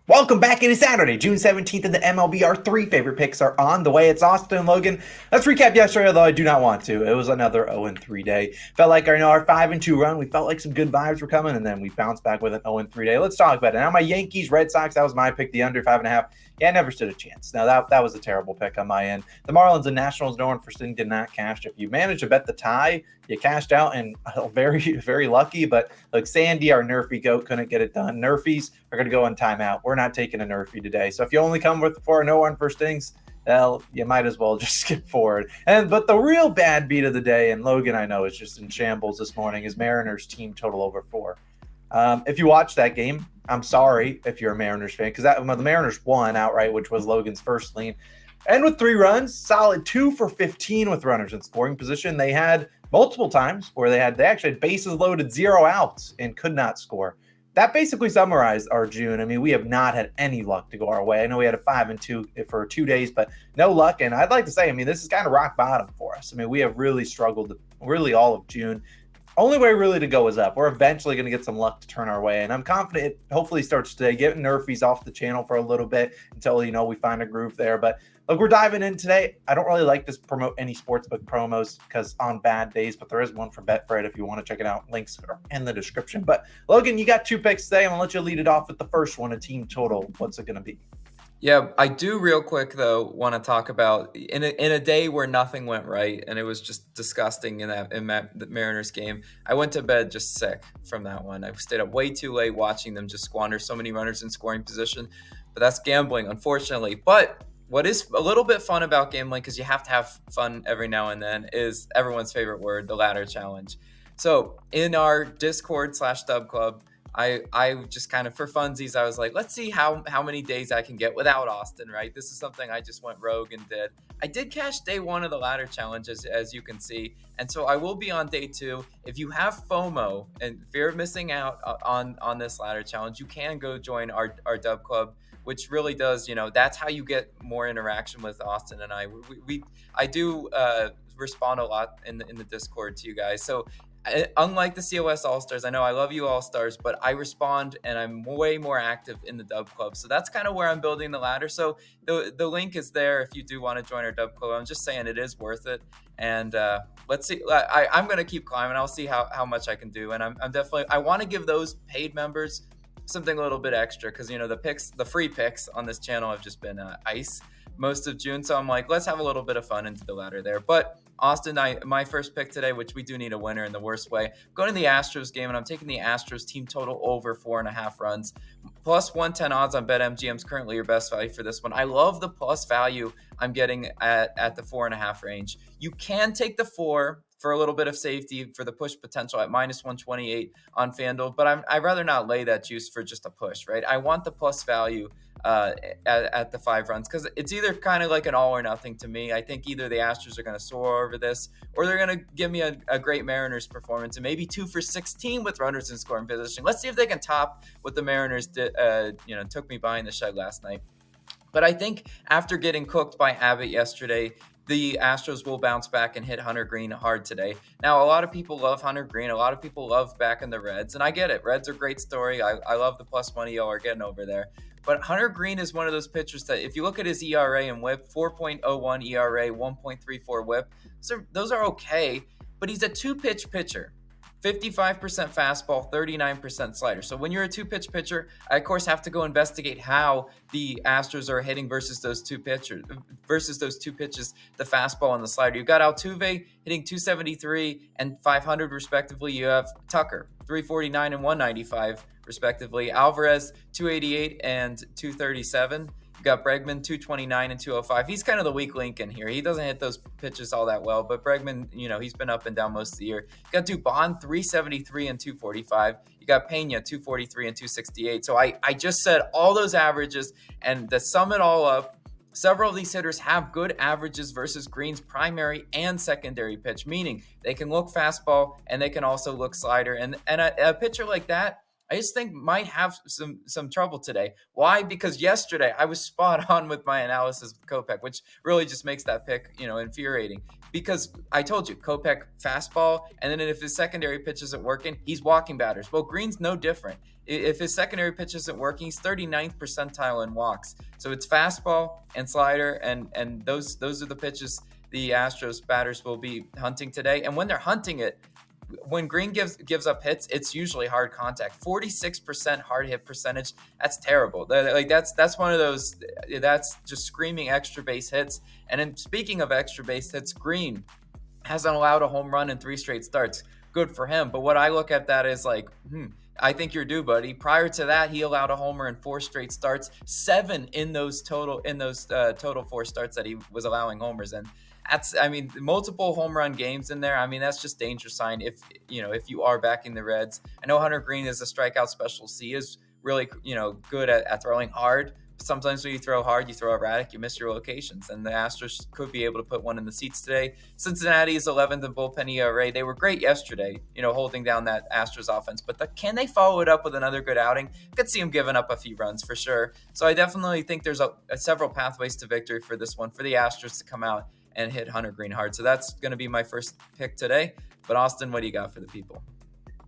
Welcome back. It is Saturday, June 17th, and the MLB. Our three favorite picks are on the way. It's Austin and Logan. Let's recap yesterday, although I do not want to. It was another 0-3 day. Felt like our 5-2 run. We felt like some good vibes were coming, and then we bounced back with an 0-3 day. Let's talk about it. Now, my Yankees, Red Sox, that was my pick, the under 5.5. Yeah, I never stood a chance. Now, that was a terrible pick on my end. The Marlins and Nationals, no one foreseen, did not cash. If you managed to bet the tie, you cashed out, and very, very lucky. But look, Sandy, our Nerfy goat, couldn't get it done. Nerfies are going to go on timeout. We're not taking a Nerfy today. So if you only come with 4-0 on first innings, well, you might as well just skip forward. But the real bad beat of the day, and Logan, I know, is just in shambles this morning, is Mariners team total over 4. If you watched that game, I'm sorry if you're a Mariners fan, because the Mariners won outright, which was Logan's first lean. And with 3 runs, solid 2 for 15 with runners in scoring position. They had multiple times where they actually had bases loaded, 0 outs, and could not score. That basically summarized our June. I mean, we have not had any luck to go our way. I know we had a 5-2 for 2 days, but no luck. And I'd like to say, I mean, this is kind of rock bottom for us. I mean, we have really struggled really all of June. Only way really to go is up. We're eventually going to get some luck to turn our way. And I'm confident it hopefully starts today. Getting Nerfies off the channel for a little bit until, we find a groove there. But look, we're diving in today. I don't really like to promote any sportsbook promos because on bad days, but there is one for BetFred if you want to check it out. Links are in the description. But Logan, you got 2 picks today. I'm going to let you lead it off with the first one, a team total. What's it going to be? Yeah, I do real quick though want to talk about in a day where nothing went right and it was just disgusting in the Mariners game. I went to bed just sick from that one. I stayed up way too late watching them just squander so many runners in scoring position. But that's gambling, unfortunately. But what is a little bit fun about gambling, because you have to have fun every now and then, is everyone's favorite word, the ladder challenge. So in our Discord/Dub Club, I just kind of, for funsies, I was like, let's see how many days I can get without Austin, right? This is something I just went rogue and did. I did cash day 1 of the ladder challenge, as you can see. And so I will be on day 2. If you have FOMO and fear of missing out on this ladder challenge, you can go join our Dub Club, which really does, that's how you get more interaction with Austin and I. I do respond a lot in the Discord to you guys. So unlike the COS All-Stars, I know I love you All-Stars, but I respond and I'm way more active in the Dub Club. So that's kind of where I'm building the ladder. So the link is there if you do want to join our Dub Club. I'm just saying it is worth it. And let's see. I'm going to keep climbing. I'll see how much I can do. And I'm definitely, I want to give those paid members something a little bit extra, because, the free picks on this channel have just been ice most of June. So I'm like, let's have a little bit of fun into the ladder there. But Austin, my first pick today, which we do need a winner in the worst way, going to the Astros game, and I'm taking the Astros team total over 4.5 runs. Plus 110 odds on BetMGM is currently your best value for this one. I love the plus value I'm getting at the 4.5 range. You can take the 4 for a little bit of safety for the push potential at minus 128 on FanDuel, but I'd rather not lay that juice for just a push, right? I want the plus value at the 5 runs, because it's either kind of like an all or nothing to me. I think either the Astros are going to soar over this, or they're going to give me a great Mariners performance and maybe 2 for 16 with runners in scoring position. Let's see if they can top what the Mariners did, took me behind the shed last night. But I think after getting cooked by Abbott yesterday, the Astros will bounce back and hit Hunter Green hard today. Now, a lot of people love Hunter Green. A lot of people love backing the Reds, and I get it. Reds are a great story. I love the plus money y'all are getting over there. But Hunter Green is one of those pitchers that, if you look at his ERA and WHIP, 4.01 ERA, 1.34 WHIP, those are okay, but he's a 2-pitch pitcher. 55% fastball, 39% slider. So when you're a 2-pitch pitcher, I of course have to go investigate how the Astros are hitting versus those two pitches, the fastball and the slider. You've got Altuve hitting 273 and 500 respectively. You have Tucker, 349 and 195 respectively. Alvarez, 288 and 237. You got Bregman, 229 and 205. He's kind of the weak link in here. He doesn't hit those pitches all that well, but Bregman, he's been up and down most of the year. You got Dubon, 373 and 245. You got Pena, 243 and 268. So I just said all those averages, and to sum it all up, several of these hitters have good averages versus Green's primary and secondary pitch, meaning they can look fastball and they can also look slider. And a pitcher like that, I just think might have some trouble today. Why? Because yesterday I was spot on with my analysis of Kopech, which really just makes that pick, infuriating. Because I told you, Kopech fastball, and then if his secondary pitch isn't working, he's walking batters. Well, Green's no different. If his secondary pitch isn't working, he's 39th percentile in walks. So it's fastball and slider, and those are the pitches the Astros batters will be hunting today. And when they're hunting it, when Green gives up hits, it's usually hard contact. 46% hard hit percentage. That's terrible. That's one of those. That's just screaming extra base hits. And then speaking of extra base hits, Green hasn't allowed a home run in 3 straight starts. Good for him. But what I look at that is like, I think you're due, buddy. Prior to that, he allowed a homer in 4 straight starts, 7 in those total 4 starts that he was allowing homers in. Multiple home run games in there. That's just danger sign if you are backing the Reds. I know Hunter Green is a strikeout specialist. He is really, good at throwing hard. Sometimes when you throw hard, you throw erratic, you miss your locations. And the Astros could be able to put one in the seats today. Cincinnati is 11th in bullpen ERA. They were great yesterday, holding down that Astros offense. But can they follow it up with another good outing? I could see them giving up a few runs for sure. So I definitely think there's several pathways to victory for this one, for the Astros to come out and hit Hunter Green hard. So that's going to be my first pick today. But Austin, what do you got for the people?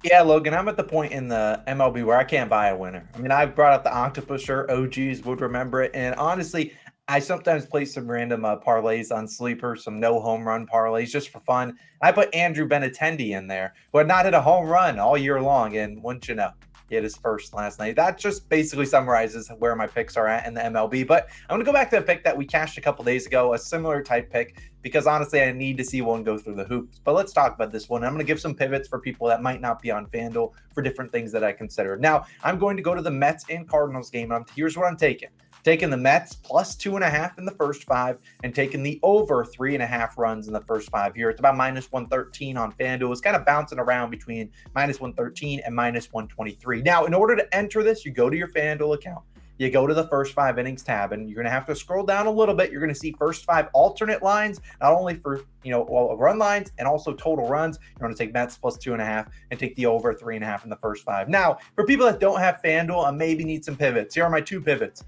Yeah, Logan, I'm at the point in the MLB where I can't buy a winner. I brought up the octopus shirt. OGs would remember it. And honestly, I sometimes play some random parlays on sleeper, some no home run parlays just for fun. I put Andrew Benintendi in there, who had not hit a home run all year long. And wouldn't you know, he hit his first last night. That just basically summarizes where my picks are at in the MLB. But I'm going to go back to a pick that we cashed a couple days ago, a similar type pick, because honestly, I need to see one go through the hoops. But let's talk about this one. I'm going to give some pivots for people that might not be on FanDuel for different things that I consider. Now, I'm going to go to the Mets and Cardinals game. Here's what I'm taking. Taking the Mets plus 2.5 in the first 5 and taking the over 3.5 runs in the first 5 here. It's about minus 113 on FanDuel. It's kind of bouncing around between minus 113 and minus 123. Now, in order to enter this, you go to your FanDuel account. You go to the first 5 innings tab, and you're going to have to scroll down a little bit. You're going to see first 5 alternate lines, not only for, run lines and also total runs. You're going to take Mets plus 2.5 and take the over 3.5 in the first 5. Now, for people that don't have FanDuel and maybe need some pivots, here are my 2 pivots.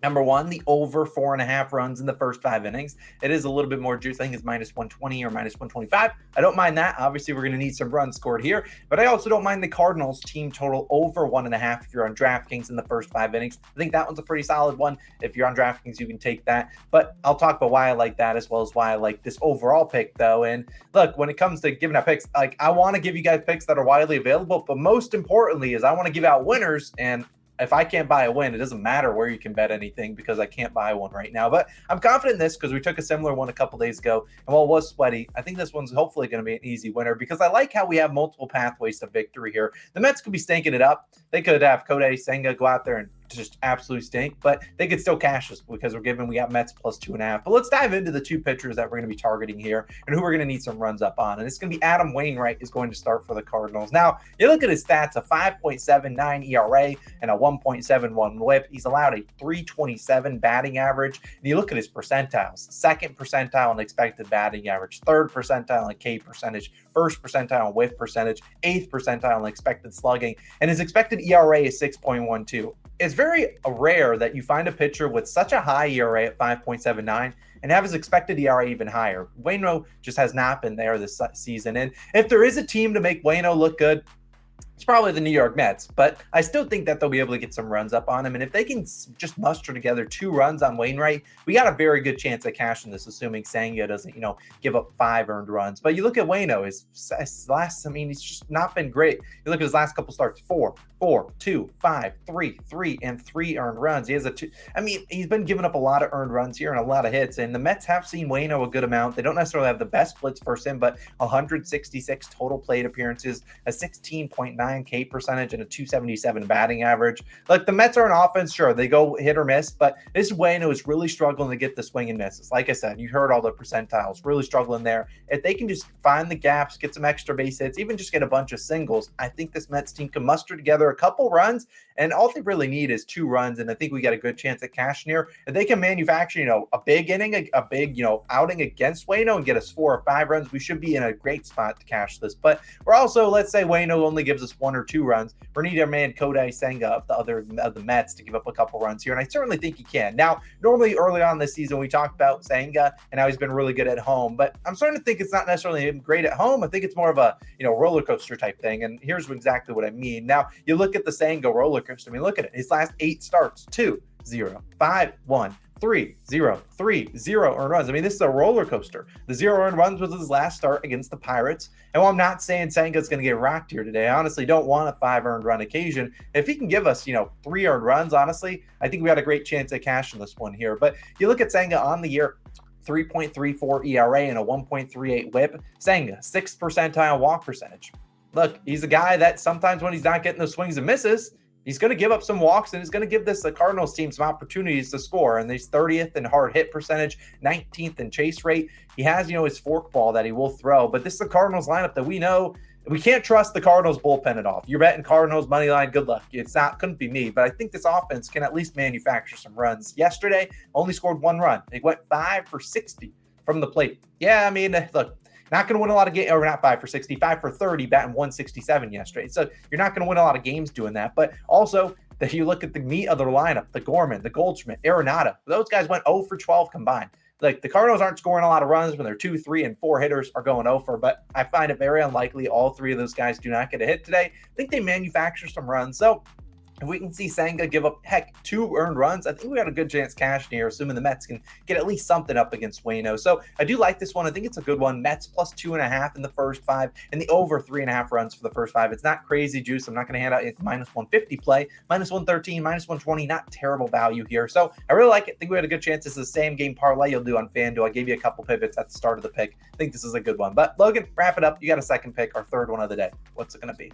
Number 1, the over 4.5 runs in the first 5 innings. It is a little bit more juice. I think it's minus 120 or minus 125. I don't mind that. Obviously, we're going to need some runs scored here. But I also don't mind the Cardinals team total over 1.5 if you're on DraftKings in the first 5 innings. I think that one's a pretty solid one. If you're on DraftKings, you can take that. But I'll talk about why I like that as well as why I like this overall pick, though. And look, when it comes to giving out picks, I want to give you guys picks that are widely available. But most importantly is I want to give out winners. And if I can't buy a win, it doesn't matter where you can bet anything because I can't buy one right now. But I'm confident in this because we took a similar one a couple days ago. And while it was sweaty, I think this one's hopefully going to be an easy winner because I like how we have multiple pathways to victory here. The Mets could be stinking it up. They could have Kodai Senga go out there and just absolute stink, but they could still cash us because we got Mets plus 2.5. But let's dive into the 2 pitchers that we're going to be targeting here and who we're going to need some runs up on. And it's going to be Adam Wainwright is going to start for the Cardinals. Now, you look at his stats, a 5.79 ERA and a 1.71 whip. He's allowed a 327 batting average. And you look at his percentiles, 2nd percentile in expected batting average, 3rd percentile in K percentage, 1st percentile in whiff percentage, 8th percentile in expected slugging, and his expected ERA is 6.12. It's very rare that you find a pitcher with such a high ERA at 5.79 and have his expected ERA even higher. Waino just has not been there this season. And if there is a team to make Waino look good, it's probably the New York Mets, but I still think that they'll be able to get some runs up on him. And if they can just muster together 2 runs on Wainwright, we got a very good chance at cashing this, assuming Senga doesn't, give up 5 earned runs. But you look at Waino, his last, he's just not been great. You look at his last couple starts, 4, 2, 5, 3, and 3 earned runs. He has he's been giving up a lot of earned runs here and a lot of hits. And the Mets have seen Waino a good amount. They don't necessarily have the best splits first in, but 166 total plate appearances, a 16.9 K percentage, and a 277 batting average. Like, the Mets are an offense, sure, they go hit or miss, but this Waino is really struggling to get the swing and misses. Like I said, you heard all the percentiles, really struggling there. If they can just find the gaps, get some extra base hits, even just get a bunch of singles, I think this Mets team can muster together a couple runs, and all they really need is 2 runs, and I think we got a good chance at cashing here. If they can manufacture, a big inning, a big, outing against Waino and get us 4 or 5 runs, we should be in a great spot to cash this. But we're also, let's say Waino only gives us us 1 or 2 runs. We're going to need our man Kodai Senga of the Mets to give up a couple runs here, and I certainly think he can. Now, normally early on this season, we talked about Senga and how he's been really good at home, but I'm starting to think it's not necessarily him great at home. I think it's more of a roller coaster type thing, and here's exactly what I mean. Now, you look at the Senga roller coaster. I mean, look at it. His last 8 starts: 2, 0, 5, 1. 3, 0, 3, 0 earned runs. I mean, this is a roller coaster. The 0 earned runs was his last start against the Pirates. And while I'm not saying Senga's going to get rocked here today, I honestly don't want a 5 earned run occasion. If he can give us, 3 earned runs, honestly, I think we got a great chance at cashing this one here. But you look at Senga on the year, 3.34 ERA and a 1.38 whip. Senga, 6th percentile walk percentage. Look, he's a guy that sometimes when he's not getting those swings and misses, he's going to give up some walks, and he's going to give the Cardinals team some opportunities to score. And he's 30th in hard hit percentage, 19th in chase rate. He has, his forkball that he will throw. But this is the Cardinals lineup that we know we can't trust the Cardinals bullpen at all. You're betting Cardinals money line, good luck. Couldn't be me. But I think this offense can at least manufacture some runs. Yesterday, only scored 1 run. They went 5 for 60 from the plate. Yeah, I mean, look. Not going to win a lot of games, or not 5 for 60, 5 for 30, batting 167 yesterday. So you're not going to win a lot of games doing that. But also, if you look at the meat of their lineup, the Gorman, the Goldschmidt, Arenado, those guys went 0 for 12 combined. Like, the Cardinals aren't scoring a lot of runs when their 2, 3, and 4 hitters are going 0 for, but I find it very unlikely all 3 of those guys do not get a hit today. I think they manufacture some runs. So if we can see Senga give up, 2 earned runs, I think we got a good chance cashing here, assuming the Mets can get at least something up against Waino. So I do like this one. I think it's a good one. Mets plus 2.5 in the first 5 and the over 3.5 runs for the first 5. It's not crazy juice. I'm not going to hand out it's minus 150 play, minus 113, minus 120, not terrible value here. So I really like it. I think we had a good chance. This is the same game parlay you'll do on FanDuel. I gave you a couple pivots at the start of the pick. I think this is a good one. But Logan, wrap it up. You got a second pick, our third one of the day. What's it going to be?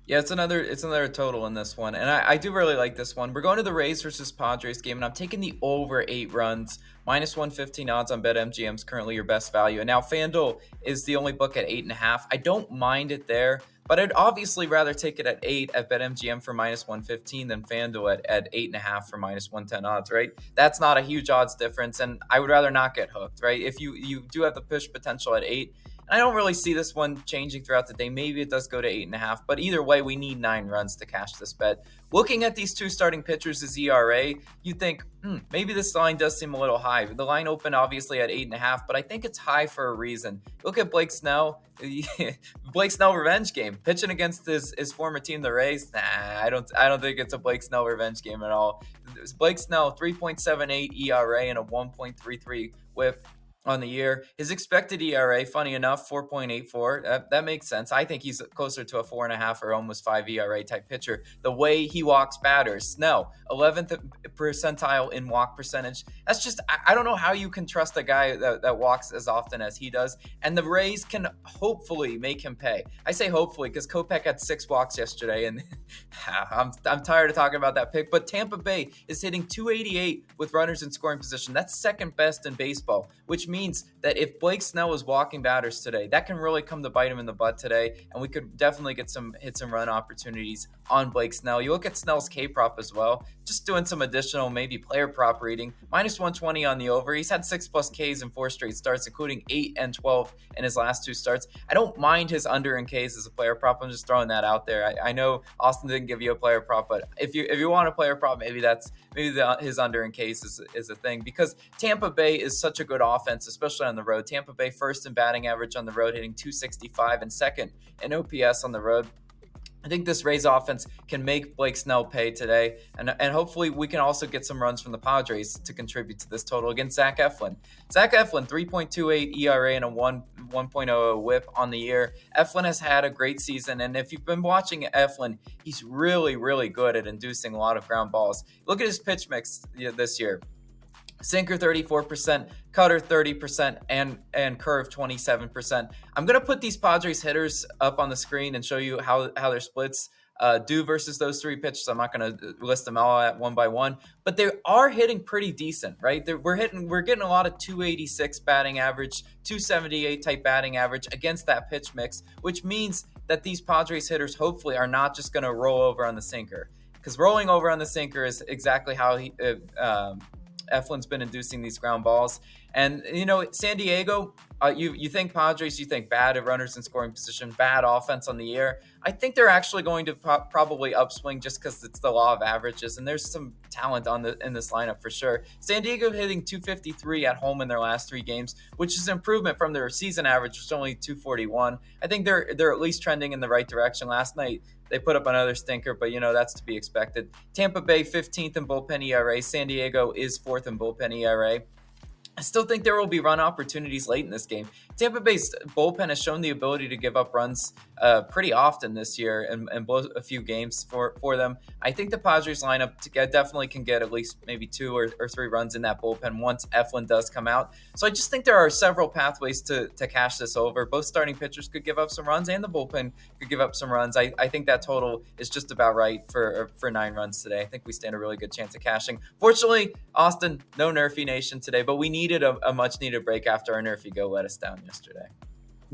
Yeah, it's another total in this one. And I do really like this one. We're going to the Rays versus Padres game, and I'm taking the over 8 runs. Minus 115 odds on BetMGM is currently your best value. And now FanDuel is the only book at 8.5. I don't mind it there, but I'd obviously rather take it at 8 at BetMGM for minus 115 than FanDuel at 8.5 for minus 110 odds, right? That's not a huge odds difference, and I would rather not get hooked, right? If you do have the push potential at 8, I don't really see this one changing throughout the day. Maybe it does go to 8.5, but either way, we need 9 runs to cash this bet. Looking at these 2 starting pitchers' ERA, you think, maybe this line does seem a little high. The line opened obviously at 8.5, but I think it's high for a reason. Look at Blake Snell. Blake Snell revenge game, pitching against his former team, the Rays. I don't think it's a Blake Snell revenge game at all. Blake Snell, 3.78 ERA and a 1.33 WHIP on the year. His expected ERA, funny enough, 4.84. That makes sense. I think he's closer to a 4.5 or almost 5 ERA type pitcher. The way he walks batters. Snell, 11th percentile in walk percentage. That's just, I don't know how you can trust a guy that walks as often as he does. And the Rays can hopefully make him pay. I say hopefully because Kopech had 6 walks yesterday, and I'm tired of talking about that pick. But Tampa Bay is hitting 288 with runners in scoring position. That's second best in baseball, which means that if Blake Snell was walking batters today, that can really come to bite him in the butt today, and we could definitely get some hits and run opportunities on Blake Snell. You look at Snell's K-prop as well, just doing some additional maybe player prop reading. Minus 120 on the over. He's had 6+ Ks in 4 straight starts, including 8 and 12 in his last 2 starts. I don't mind his under in Ks as a player prop. I'm just throwing that out there. I know Austin didn't give you a player prop, but if you want a player prop, maybe his under in Ks is a thing, because Tampa Bay is such a good offense, especially on the road. Tampa Bay first in batting average on the road, hitting 265, and second in OPS on the road. I think this Rays offense can make Blake Snell pay today, and hopefully we can also get some runs from the Padres to contribute to this total against Zach Eflin. Zach Eflin, 3.28 ERA and a 1.00 WHIP on the year. Eflin has had a great season, and if you've been watching Eflin, he's really, really good at inducing a lot of ground balls. Look at his pitch mix this year. Sinker 34%, cutter 30%, and curve 27%. I'm going to put these Padres hitters up on the screen and show you how their splits do versus those 3 pitches. I'm not going to list them all at one by one, but they are hitting pretty decent, right? We're getting a lot of 286 batting average, 278 type batting average against that pitch mix, which means that these Padres hitters hopefully are not just going to roll over on the sinker, because rolling over on the sinker is exactly how Eflin's been inducing these ground balls. And, San Diego, you think Padres, you think bad at runners in scoring position, bad offense on the year. I think they're actually going to probably upswing just because it's the law of averages, and there's some talent in this lineup for sure. San Diego hitting 253 at home in their last 3 games, which is an improvement from their season average, which is only 241. I think they're at least trending in the right direction. Last night, they put up another stinker, but that's to be expected. Tampa Bay 15th in bullpen ERA. San Diego is 4th in bullpen ERA. I still think there will be run opportunities late in this game. Tampa Bay's bullpen has shown the ability to give up runs pretty often this year and blow a few games for them. I think the Padres lineup definitely can get at least maybe 2 or 3 runs in that bullpen once Eflin does come out. So I just think there are several pathways to cash this over. Both starting pitchers could give up some runs and the bullpen could give up some runs. I think that total is just about right for 9 runs today. I think we stand a really good chance of cashing. Fortunately, Austin, no Nerfy Nation today, but we needed a much needed break after our Nerfy go let us down yesterday.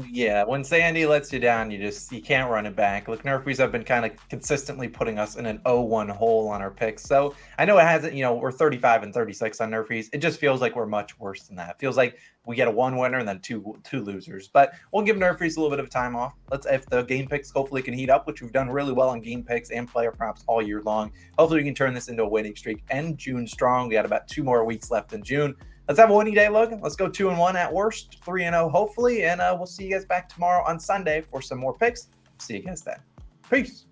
Yeah, when Sandy lets you down, you can't run it back. Look, Nerfies have been kind of consistently putting us in an 0-1 hole on our picks. So I know it hasn't, we're 35 and 36 on Nerfies. It just feels like we're much worse than that. It feels like we get a 1 winner and then two losers. But we'll give Nerfies a little bit of time off. If the game picks hopefully can heat up, which we've done really well on game picks and player props all year long. Hopefully we can turn this into a winning streak. End June strong. We got about 2 more weeks left in June. Let's have a winning day, Logan. Let's go 2-1 at worst, 3-0 hopefully, and we'll see you guys back tomorrow on Sunday for some more picks. See you guys then. Peace.